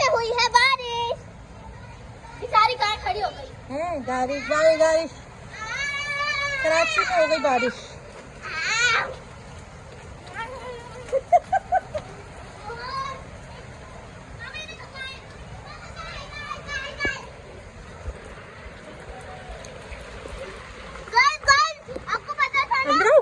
हुई है बारिश। ये सारी कार खड़ी हो गई है। बारिश बारिश बारिश, कराची में हो गई बारिश। आपको पता था ना?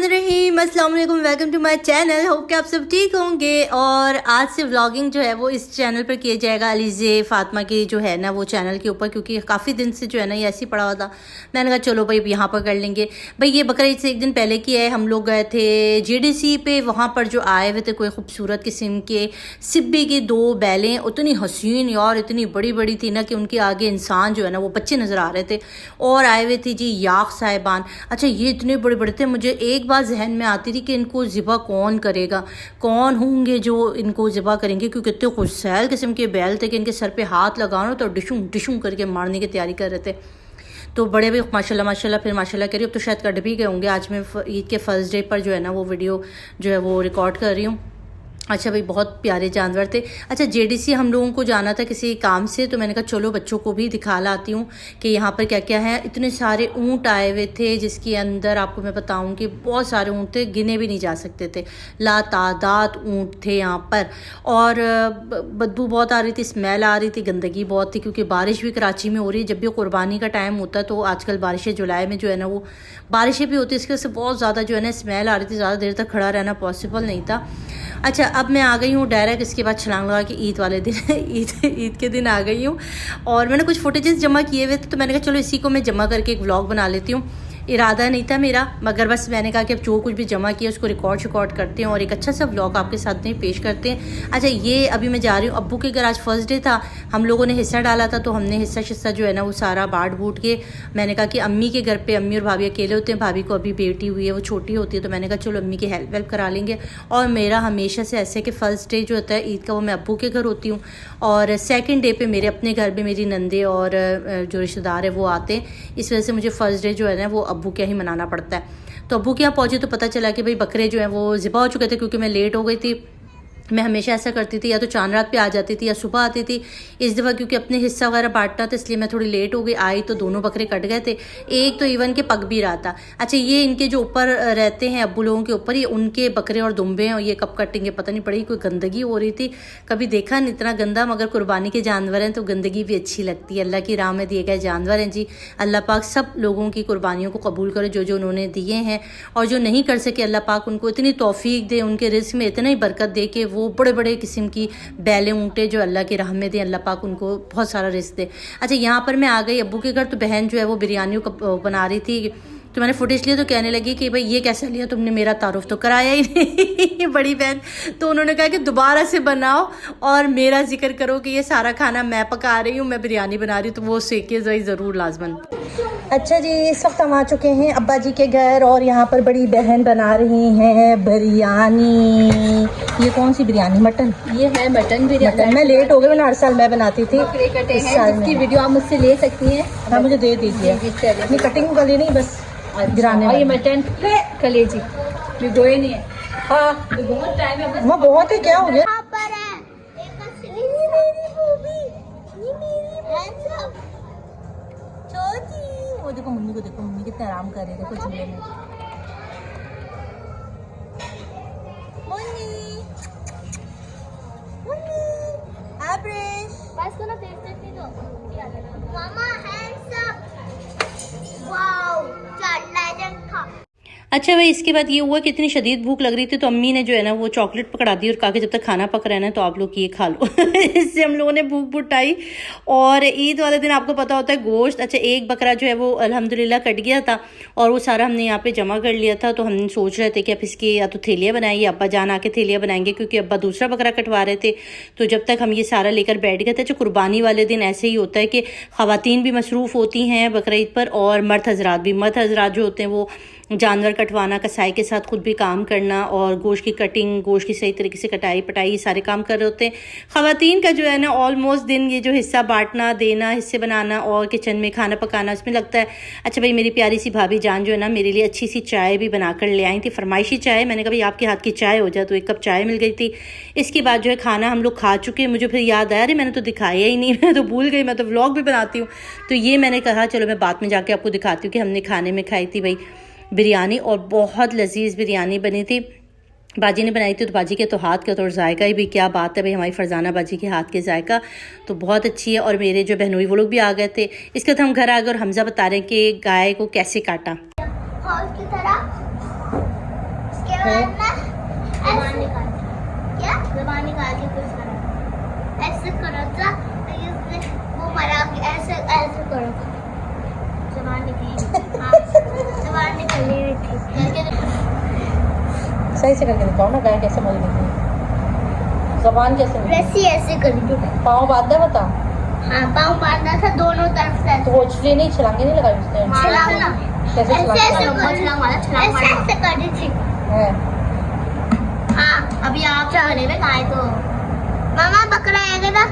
रहीम, अस्सलाम वालेकुम, welcome to my channel. Hope कि आप सब ठीक होंगे। और आज से व्लॉगिंग जो है वो इस चैनल पर किया जाएगा, अलीज़े फ़ातिमा की जो है ना वो चैनल के ऊपर, क्योंकि काफ़ी दिन से जो है ना ये ऐसे ही पड़ा हुआ था। मैंने कहा चलो भाई यहाँ पर कर लेंगे। भाई ये बकरीद से एक दिन पहले की है, हम लोग गए थे GDC पे। वहाँ पर जो आए हुए थे कोई खूबसूरत किस्म के सिब्बी की 2 बैलें, उतनी हसीन यार, इतनी बड़ी बड़ी थी ना कि उनके आगे इंसान जो है ना वो बच्चे नज़र आ रहे थे। और आए हुए थे जी याक साहिबान। अच्छा ये इतने बड़े बड़े थे, मुझे एक बात जहन में आती थी कि इनको ज़िबा कौन करेगा, कौन होंगे जो इनको ज़िबा करेंगे, क्योंकि इतने खुशसैल किस्म के बैल थे कि इनके सर पे हाथ लगाओ तो डिशूं डिशूं करके मारने की तैयारी कर रहे थे। तो बड़े भी माशाल्लाह माशाल्लाह, फिर माशाल्लाह कह रही हूँ। अब तो शायद कट भी गए होंगे। आज मैं ईद के फर्स्ट डे पर जो है ना वो वीडियो जो है वो रिकॉर्ड कर रही हूँ। अच्छा भाई बहुत प्यारे जानवर थे। अच्छा JDC हम लोगों को जाना था किसी काम से, तो मैंने कहा चलो बच्चों को भी दिखा लाती हूँ कि यहाँ पर क्या क्या है। इतने सारे ऊँट आए हुए थे जिसके अंदर आपको मैं बताऊँ कि बहुत सारे ऊँट थे, गिने भी नहीं जा सकते थे, लातादाद ऊँट थे यहाँ पर। और बदबू बहुत आ रही थी, स्मेल आ रही थी, गंदगी बहुत थी, क्योंकि बारिश भी कराची में हो रही है। जब भी कुर्बानी का टाइम होता है तो आजकल बारिशें जुलाई में जो है ना वो बारिशें भी होती है, इसकी वजह से बहुत ज़्यादा जो है ना स्मेल आ रही थी। ज़्यादा देर तक खड़ा रहना पॉसिबल नहीं था। अच्छा अब मैं आ गई हूँ डायरेक्ट इसके बाद छलांग लगा के ईद वाले दिन ईद के दिन आ गई हूँ। और मैंने कुछ फुटेजेस जमा किए हुए थे, तो मैंने कहा चलो इसी को मैं जमा करके एक व्लॉग बना लेती हूँ। इरादा नहीं था मेरा, मगर बस मैंने कहा कि अब जो कुछ भी जमा किया उसको रिकॉर्ड करते हैं और एक अच्छा सा व्लॉग आपके साथ में पेश करते हैं। अच्छा ये अभी मैं जा रही हूँ अब्बू के घर, आज फर्स्ट डे था, हम लोगों ने हिस्सा डाला था, तो हमने हिस्सा जो है ना वो सारा बांट बूट के, मैंने कहा कि अम्मी के घर पे अम्मी और भाभी अकेले होते हैं, भाभी को अभी बेटी हुई है, वो छोटी होती है, तो मैंने कहा चलो अम्मी की हेल्प वेल्प करा लेंगे। और मेरा हमेशा से ऐसे कि फ़र्स्ट डे जो होता है ईद का वो मैं अब्बू के घर होती हूँ, और सेकंड डे पे मेरे अपने घर में मेरी नंदे और जो रिश्तेदार है वो आते हैं। इस वजह से मुझे फ़र्स्ट डे जो है ना वो अब्बू के ही मनाना पड़ता है। तो अब्बू के यहाँ पहुँची तो पता चला कि भाई बकरे जो हैं वो ज़िबा हो चुके थे, क्योंकि मैं लेट हो गई थी। मैं हमेशा ऐसा करती थी, या तो चांद रात पे आ जाती थी या सुबह आती थी। इस दफ़ा क्योंकि अपने हिस्सा वगैरह बांटना था इसलिए मैं थोड़ी लेट हो गई। आई तो दोनों बकरे कट गए थे, एक तो इवन के पक भी रहा था। अच्छा ये इनके जो ऊपर रहते हैं अब्बू लोगों के ऊपर, ये उनके बकरे और दुम्बे हैं, और ये कब कटेंगे पता नहीं पड़ी। कोई गंदगी हो रही थी, कभी देखा नहीं इतना गंदा, मगर कुर्बानी के जानवर हैं तो गंदगी भी अच्छी लगती है। अल्लाह की राह में दिए गए जानवर हैं जी। अल्लाह पाक सब लोगों की कुर्बानियों को कबूल करे जो जो उन्होंने दिए हैं, और जो नहीं कर सके अल्लाह पाक उनको इतनी तौफीक दे, उनके रिज़्क़ में इतना ही बरकत दे कि वो बड़े बड़े किस्म की बैलें ऊँटे जो अल्लाह की राह में दे, अल्लाह पाक उनको बहुत सारा रिस्क दे। अच्छा यहाँ पर मैं आ गई अब्बू के घर, तो बहन जो है वो बिरयानी बना रही थी, तो मैंने फुटेज लिया तो कहने लगी कि भाई ये कैसा लिया तुमने, मेरा तारुफ तो कराया ही नहीं बड़ी बहन। तो उन्होंने कहा कि दोबारा से बनाओ और मेरा जिक्र करो कि ये सारा खाना मैं पका रही हूँ, मैं बिरयानी बना रही हूँ, तो वो सेके ज़रूर लाजमन। अच्छा जी इस वक्त हम आ चुके हैं अब्बा जी के घर, और यहाँ पर बड़ी बहन बना रही हैं बिरयानी। ये कौन सी बिरयानी? मटन? ये है मटन बिरयानी। मैं लेट हो गई, वरना हर साल मैं बनाती थी। इसकी वीडियो आप मुझसे ले सकती हैं। हाँ मुझे दे दीजिए, नहीं कटिंग वाली नहीं, बस गिराने। और ये मटन कलेजी भिगोए नहीं है। हाँ बहुत टाइम है, वो बहुत ही क्या हो गया। वो देखो मम्मी को, देखो मम्मी कितना आराम कर रही है, देखो चूल्हे में। बस को ना तेज दो मामा, हैंड्स अप। वाओ क्या लेजेंड था। अच्छा भाई, इसके बाद ये हुआ कि इतनी शदीद भूख लग रही थी तो अम्मी ने जो है ना वो चॉकलेट पकड़ा दी और कहा कि जब तक खाना पक रहा है ना तो आप लोग ये खा लो। इससे हम लोगों ने भूख बुटाई। और ईद वाले दिन आपको पता होता है गोश्त, अच्छा एक बकरा जो है वो अल्हम्दुलिल्लाह कट गया था और वो सारा हमने यहाँ पे जमा कर लिया था। तो हम सोच रहे थे कि अब इसकी या तो थेलियाँ बनाएंगे, अब्बा जान आके थेलियाँ बनाएंगे क्योंकि अब्बा दूसरा बकरा कटवा रहे थे। तो जब तक हम ये सारा लेकर बैठ गए थे, जो कुर्बानी वाले दिन ऐसे ही होता है कि ख़वातीन भी मसरूफ़ होती हैं बकरा ईद पर और मर्द हजरात भी। मर्द हजरात जो होते हैं वो जानवर कटवाना, कसाई के साथ खुद भी काम करना और गोश्त की कटिंग, गोश्त की सही तरीके से कटाई पटाई, ये सारे काम कर रहे होते हैं। ख़वातीन का जो है ना ऑलमोस्ट दिन ये जो हिस्सा बांटना, देना, हिस्से बनाना और किचन में खाना पकाना इसमें लगता है। अच्छा भाई, मेरी प्यारी सी भाभी जान जो है ना मेरे लिए अच्छी सी चाय भी बना कर ले आई थी, फरमाइशी चाय। मैंने कहा भाई आपके हाथ की चाय हो जाए, तो 1 कप चाय मिल गई थी। इसके बाद जो है खाना हम लोग खा चुके। मुझे फिर याद आया, अरे मैंने तो दिखाया ही नहीं, मैं तो भूल गई, मैं तो व्लॉग भी बनाती हूँ। तो ये मैंने कहा चलो मैं बाद में जाके आपको दिखाती हूँ कि हमने खाने में खाई थी भाई बिरयानी, और बहुत लजीज बिरयानी बनी थी। बाजी ने बनाई थी, तो बाजी के तो हाथ का तो जायका ही भी क्या बात है भाई, हमारी फरजाना बाजी के हाथ के जायका तो बहुत अच्छी है। और मेरे जो बहनोई वो लोग भी आ गए थे। इसके बाद हम घर आ गए और हमजा बता रहे हैं कि गाय को कैसे काटा। हॉल की तरह इसके बाद ना ज़बान निकाल, क्या ज़बान निकाल के कुछ करो, ऐसे करो था वो मरा के ऐसे ऐसे करो, ज़बान निकली। हाँ ज़बान निकली हुई थी। सही से करके दिखाओ ना, गाय कैसे मरी थी, ज़बान कैसे रस्सी ऐसे करी थी। पाँव बांधना बता। हाँ पाँव बांधना था दोनों तरफ से। तो वो इसलिए नहीं छलांगे नहीं लगाई उसने। कैसे ऐसे ऐसे करी थी। हाँ अभी आप चले में गाय को मामा बकरा आएगा ना।